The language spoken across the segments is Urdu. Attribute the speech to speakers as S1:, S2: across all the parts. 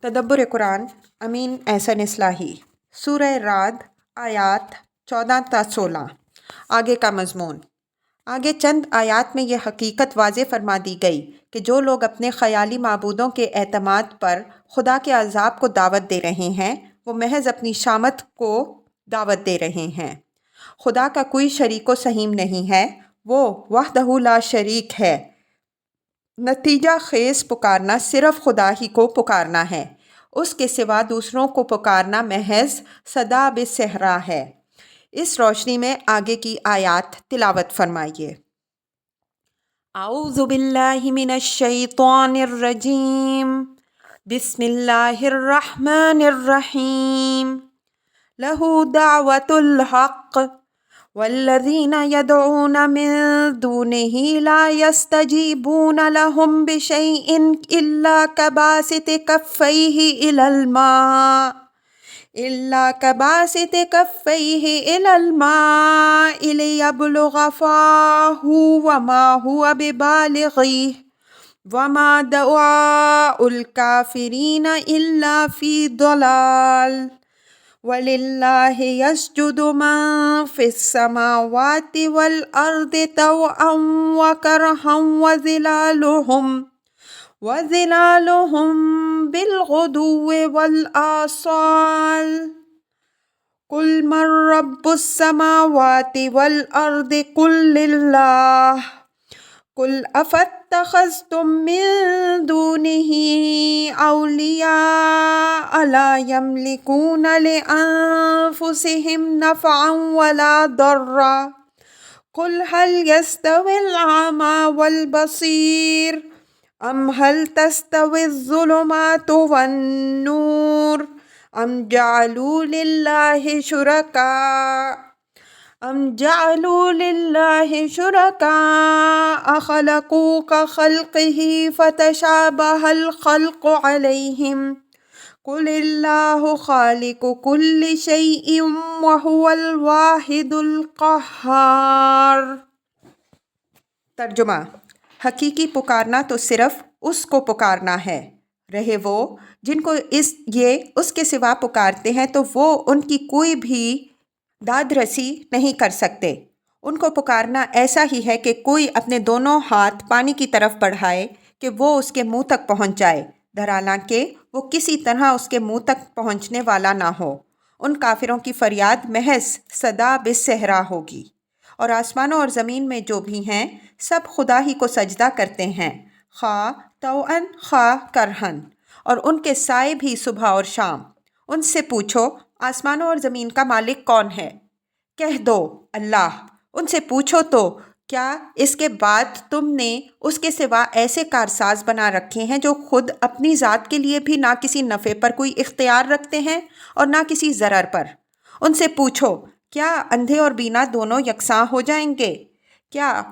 S1: تدبر قرآن امین احسن اصلاحی سورہ رعد آیات 14 تا 16۔ آگے کا مضمون۔ آگے چند آیات میں یہ حقیقت واضح فرما دی گئی کہ جو لوگ اپنے خیالی معبودوں کے اعتماد پر خدا کے عذاب کو دعوت دے رہے ہیں وہ محض اپنی شامت کو دعوت دے رہے ہیں۔ خدا کا کوئی شریک و سہیم نہیں ہے، وہ وحدہ لا شریک ہے۔ نتیجہ خیز پکارنا صرف خدا ہی کو پکارنا ہے، اس کے سوا دوسروں کو پکارنا محض صدا بالصحرا ہے۔ اس روشنی میں آگے کی آیات تلاوت فرمائیے۔ اعوذ باللہ من الشیطان الرجیم، بسم اللہ الرحمن الرحیم۔ لہ دعوت الحق والذین یدعون من دونہ لا یستجیبون لهم بشیء الا کباسط کفیہ الی الماء لیبلغ فاہ وما هو ببالغہ وما دعاء الکافرین الا فی ضلال۔ وَلِلَّهِ يَسْجُدُ مَن فِي السَّمَاوَاتِ وَالْأَرْضِ طَوْعًا وَكَرْهًا وَظِلَالُهُم بِالْغُدُوِّ وَالْآصَالِ۔ قُلْ مَن رَّبُّ السَّمَاوَاتِ وَالْأَرْضِ قُل لِّلَّهُ۔ قُلْ أَفَاتَّخَذْتُم مِّن دُونِهِ أَوْلِيَاءَ لَا يَمْلِكُونَ لِأَنفُسِهِمْ نَفْعًا وَلَا ضَرًّا۔ قُلْ هَلْ يَسْتَوِي الْأَعْمَىٰ وَالْبَصِيرُ أَمْ هَلْ تَسْتَوِي الظُّلُمَاتُ وَالنُّورُ أَمْ جَعَلُوا لِلَّهِ شُرَكَاءَ خَلَقُوا كَخَلْقِهِ فَتَشَابَهَ الْخَلْقُ عَلَيْهِمْ قُلِ اللَّهُ خَالِقُ كُلِّ شَيْءٍ وَهُوَ الْوَاحِدُ الْقَهَّارُ۔ ترجمہ۔ حقیقی پکارنا تو صرف اس کو پکارنا ہے، رہے وہ جن کو اس کے سوا پکارتے ہیں تو وہ ان کی کوئی بھی داد رسی نہیں کر سکتے۔ ان کو پکارنا ایسا ہی ہے کہ کوئی اپنے دونوں ہاتھ پانی کی طرف بڑھائے کہ وہ اس کے منہ تک پہنچ جائے، حالانکہ وہ کسی طرح اس کے منہ تک پہنچنے والا نہ ہو۔ ان کافروں کی فریاد محض صدا بالصحرا ہوگی۔ اور آسمانوں اور زمین میں جو بھی ہیں سب خدا ہی کو سجدہ کرتے ہیں، خواہ طوعاً خواہ کرہاً، اور ان کے سائے بھی صبح اور شام۔ ان سے پوچھو آسمانوں اور زمین کا مالک کون ہے؟ کہہ دو اللہ۔ ان سے پوچھو تو کیا اس کے بعد تم نے اس کے سوا ایسے کارساز بنا رکھے ہیں جو خود اپنی ذات کے لیے بھی نہ کسی نفع پر کوئی اختیار رکھتے ہیں اور نہ کسی ضرر پر؟ ان سے پوچھو کیا اندھے اور بینا دونوں یکساں ہو جائیں گے؟ کیا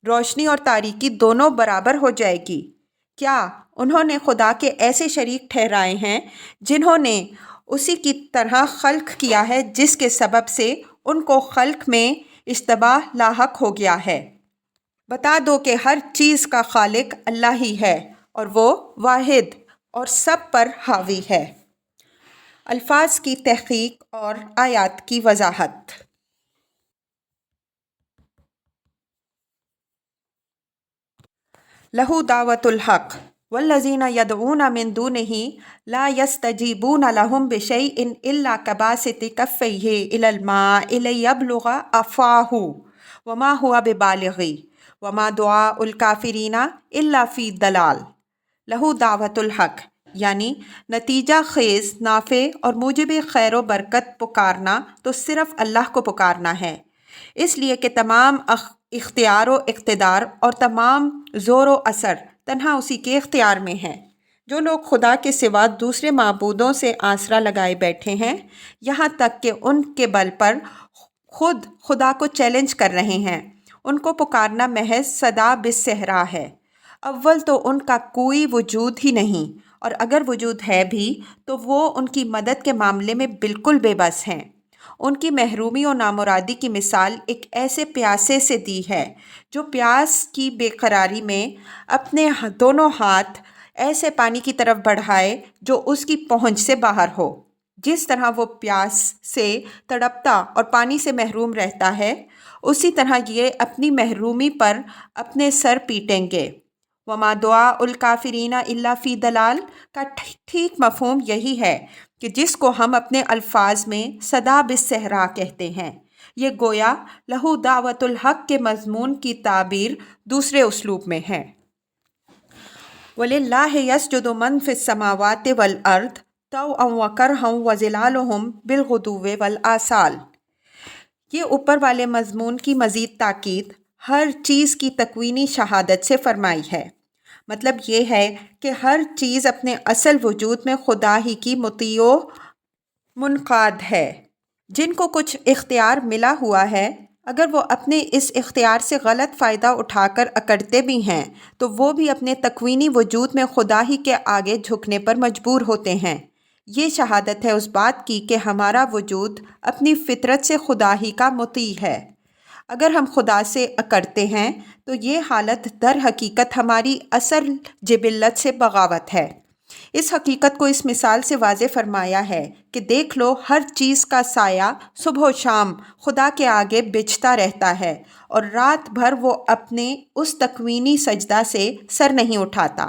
S1: روشنی اور تاریکی دونوں برابر ہو جائے گی؟ کیا انہوں نے خدا کے ایسے شریک ٹھہرائے ہیں جنہوں نے اسی کی طرح خلق کیا ہے جس کے سبب سے ان کو خلق میں اشتباہ لاحق ہو گیا ہے؟ بتا دو کہ ہر چیز کا خالق اللہ ہی ہے اور وہ واحد اور سب پر حاوی ہے۔ الفاظ کی تحقیق اور آیات کی وضاحت۔ لہ دعوت الحق والذین یدعون من دونہ لا یستجیبون لهم بشیء الا کباسط کفیہ الی الماء لیبلغ فاہ وما هو ببالغہ وما دعاء الکافرین الا فی ضلال۔ لہ دعوت الحق یعنی نتیجہ خیز، نافع اور موجب خیر و برکت پکارنا تو صرف اللہ کو پکارنا ہے، اس لیے کہ تمام اختیار و اقتدار اور تمام زور و اثر تنہا اسی کے اختیار میں ہے۔ جو لوگ خدا کے سوا دوسرے معبودوں سے آسرا لگائے بیٹھے ہیں، یہاں تک کہ ان کے بل پر خود خدا کو چیلنج کر رہے ہیں، ان کو پکارنا محض صدا بالصحرا ہے۔ اول تو ان کا کوئی وجود ہی نہیں، اور اگر وجود ہے بھی تو وہ ان کی مدد کے معاملے میں بالکل بے بس ہیں۔ ان کی محرومی و نامرادی کی مثال ایک ایسے پیاسے سے دی ہے جو پیاس کی بے قراری میں اپنے دونوں ہاتھ ایسے پانی کی طرف بڑھائے جو اس کی پہنچ سے باہر ہو۔ جس طرح وہ پیاس سے تڑپتا اور پانی سے محروم رہتا ہے، اسی طرح یہ اپنی محرومی پر اپنے سر پیٹیں گے۔ وما دعاء الکافرین الا فی ضلال کا ٹھیک مفہوم یہی ہے کہ جس کو ہم اپنے الفاظ میں صدا بالصحراء کہتے ہیں۔ یہ گویا لہو دعوت الحق کے مضمون کی تعبیر دوسرے اسلوب میں ہے۔ وَلِلَّهِ يَسْجُدُ مَن فِي السَّمَاوَاتِ وَالْأَرْضِ طَوْعًا وَكَرْهًا وَظِلَالُهُم بِالْغُدُوِّ وَالْآصَالِ۔ یہ اوپر والے مضمون کی مزید تاکید ہر چیز کی تکوینی شہادت سے فرمائی ہے۔ مطلب یہ ہے کہ ہر چیز اپنے اصل وجود میں خدا ہی کی مطیع و منقاد ہے۔ جن کو کچھ اختیار ملا ہوا ہے، اگر وہ اپنے اس اختیار سے غلط فائدہ اٹھا کر اکڑتے بھی ہیں تو وہ بھی اپنے تکوینی وجود میں خدا ہی کے آگے جھکنے پر مجبور ہوتے ہیں۔ یہ شہادت ہے اس بات کی کہ ہمارا وجود اپنی فطرت سے خدا ہی کا مطیع ہے۔ اگر ہم خدا سے اکڑتے ہیں تو یہ حالت در حقیقت ہماری اصل جبلت سے بغاوت ہے۔ اس حقیقت کو اس مثال سے واضح فرمایا ہے کہ دیکھ لو، ہر چیز کا سایہ صبح و شام خدا کے آگے بچھتا رہتا ہے اور رات بھر وہ اپنے اس تکوینی سجدہ سے سر نہیں اٹھاتا۔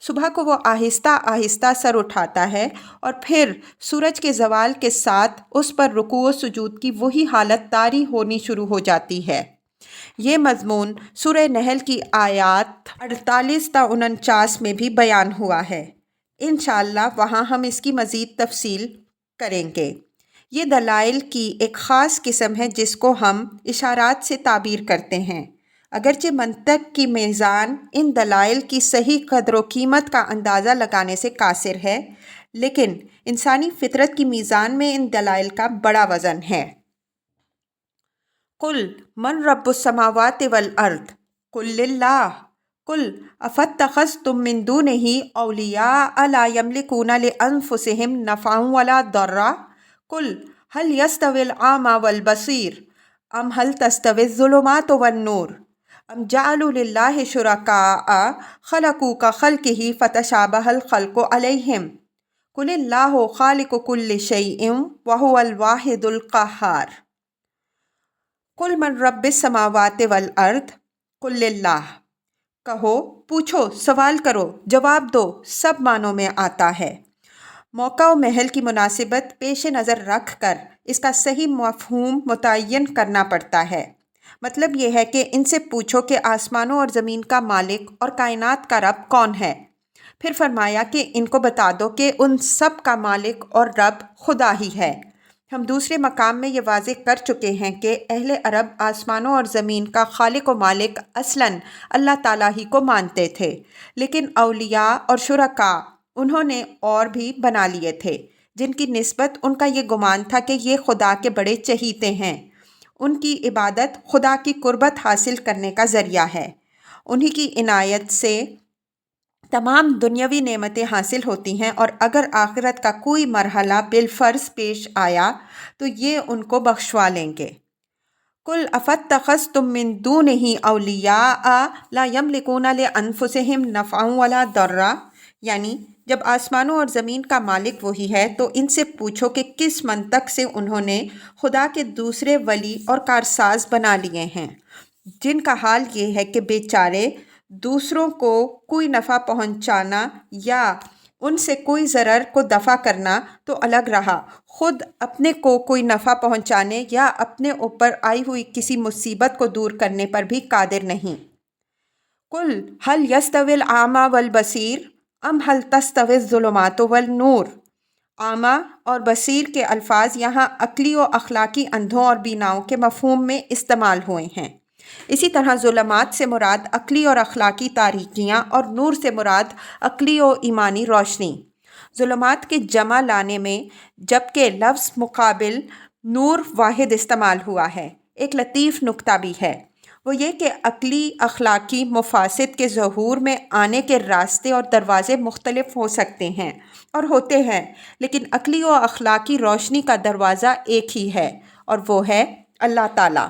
S1: صبح کو وہ آہستہ آہستہ سر اٹھاتا ہے اور پھر سورج کے زوال کے ساتھ اس پر رکوع و سجود کی وہی حالت طاری ہونی شروع ہو جاتی ہے۔ یہ مضمون سورہ نحل کی آیات 48 تا 49 میں بھی بیان ہوا ہے۔ انشاءاللہ وہاں ہم اس کی مزید تفصیل کریں گے۔ یہ دلائل کی ایک خاص قسم ہے جس کو ہم اشارات سے تعبیر کرتے ہیں۔ اگرچہ منطق کی میزان ان دلائل کی صحیح قدر و قیمت کا اندازہ لگانے سے قاصر ہے، لیکن انسانی فطرت کی میزان میں ان دلائل کا بڑا وزن ہے۔ قل من رب السماوات والارض قل للہ قل افاتخذتم من دونہ اولیاء لا یملکون لانفسہم نفعا ولا ضرا قل هل يستوي الأعمى والبصير ام هل تستوي الظلمات والنور ام جعلوا للہ شرکاء خلقوا كخلقہ فتشابہ الخلق علیہم قل اللہ خالق كل شیء وهو الواحد القہار۔ قل من رب السماوات والارض قل للہ، کہو، پوچھو، سوال کرو، جواب دو، سب معنوں میں آتا ہے۔ موقع و محل کی مناسبت پیش نظر رکھ کر اس کا صحیح مفہوم متعین کرنا پڑتا ہے۔ مطلب یہ ہے کہ ان سے پوچھو کہ آسمانوں اور زمین کا مالک اور کائنات کا رب کون ہے۔ پھر فرمایا کہ ان کو بتا دو کہ ان سب کا مالک اور رب خدا ہی ہے۔ ہم دوسرے مقام میں یہ واضح کر چکے ہیں کہ اہل عرب آسمانوں اور زمین کا خالق و مالک اصلاً اللہ تعالیٰ ہی کو مانتے تھے، لیکن اولیاء اور شرکاء انہوں نے اور بھی بنا لیے تھے جن کی نسبت ان کا یہ گمان تھا کہ یہ خدا کے بڑے چہیتے ہیں۔ ان کی عبادت خدا کی قربت حاصل کرنے کا ذریعہ ہے۔ انہی کی عنایت سے تمام دنیاوی نعمتیں حاصل ہوتی ہیں، اور اگر آخرت کا کوئی مرحلہ بالفرض پیش آیا تو یہ ان کو بخشوا لیں گے۔ قل افاتخذتم من دونہ اولیاء لا یملکون لانفسہم نفعا ولا ضرا، یعنی جب آسمانوں اور زمین کا مالک وہی ہے تو ان سے پوچھو کہ کس منطق سے انہوں نے خدا کے دوسرے ولی اور کارساز بنا لیے ہیں، جن کا حال یہ ہے کہ بیچارے دوسروں کو کوئی نفع پہنچانا یا ان سے کوئی ضرر کو دفع کرنا تو الگ رہا، خود اپنے کو کوئی نفع پہنچانے یا اپنے اوپر آئی ہوئی کسی مصیبت کو دور کرنے پر بھی قادر نہیں۔ قل هل يستوي الأعمى والبصير ام هل تستوي الظلمات والنور۔ اعمیٰ اور بصیر کے الفاظ یہاں عقلی و اخلاقی اندھوں اور بیناؤں کے مفہوم میں استعمال ہوئے ہیں۔ اسی طرح ظلمات سے مراد عقلی اور اخلاقی تاریکیاں اور نور سے مراد عقلی و ایمانی روشنی۔ ظلمات کے جمع لانے میں جبکہ لفظ مقابل نور واحد استعمال ہوا ہے، ایک لطیف نکتہ بھی ہے، وہ یہ کہ عقلی اخلاقی مفاسد کے ظہور میں آنے کے راستے اور دروازے مختلف ہو سکتے ہیں اور ہوتے ہیں، لیکن عقلی و اخلاقی روشنی کا دروازہ ایک ہی ہے اور وہ ہے اللہ تعالیٰ۔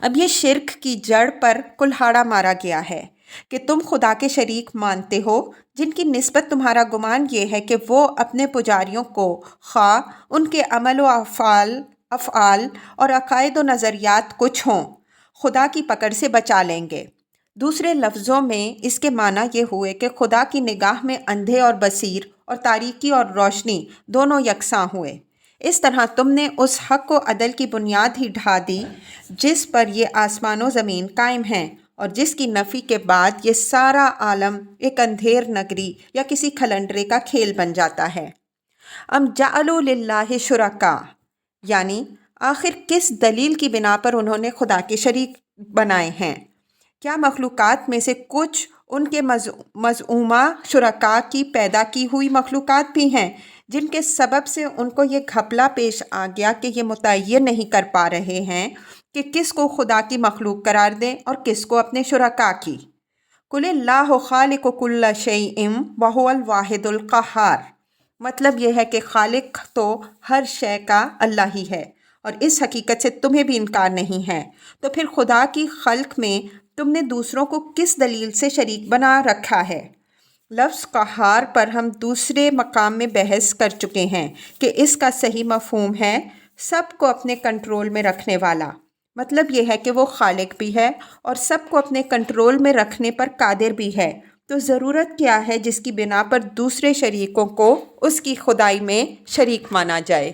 S1: اب یہ شرک کی جڑ پر کلہاڑا مارا گیا ہے۔ کہ تم خدا کے شریک مانتے ہو جن کی نسبت تمہارا گمان یہ ہے کہ وہ اپنے پجاریوں کو خواہ ان کے عمل و افعال اور عقائد و نظریات کچھ ہوں خدا کی پکڑ سے بچا لیں گے۔ دوسرے لفظوں میں اس کے معنی یہ ہوئے کہ خدا کی نگاہ میں اندھے اور بصیر اور تاریکی اور روشنی دونوں یکساں ہوئے۔ اس طرح تم نے اس حق و عدل کی بنیاد ہی ڈھا دی جس پر یہ آسمان و زمین قائم ہیں، اور جس کی نفی کے بعد یہ سارا عالم ایک اندھیر نگری یا کسی کھلنڈرے کا کھیل بن جاتا ہے۔ ام جعلوا للہ شرکاء، یعنی آخر کس دلیل کی بنا پر انہوں نے خدا کے شریک بنائے ہیں؟ کیا مخلوقات میں سے کچھ ان کے مزعومہ شرکاء کی پیدا کی ہوئی مخلوقات بھی ہیں جن کے سبب سے ان کو یہ گھپلا پیش آ گیا کہ یہ متعین نہیں کر پا رہے ہیں کہ کس کو خدا کی مخلوق قرار دیں اور کس کو اپنے شرکاء کی؟ قل اللہ خالق کل شیء وہو الواحد القہار، مطلب یہ ہے کہ خالق تو ہر شے کا اللہ ہی ہے اور اس حقیقت سے تمہیں بھی انکار نہیں ہے، تو پھر خدا کی خلق میں تم نے دوسروں کو کس دلیل سے شریک بنا رکھا ہے؟ لفظ قہار پر ہم دوسرے مقام میں بحث کر چکے ہیں کہ اس کا صحیح مفہوم ہے سب کو اپنے کنٹرول میں رکھنے والا، مطلب یہ ہے کہ وہ خالق بھی ہے اور سب کو اپنے کنٹرول میں رکھنے پر قادر بھی ہے، تو ضرورت کیا ہے جس کی بنا پر دوسرے شریکوں کو اس کی خدائی میں شریک مانا جائے؟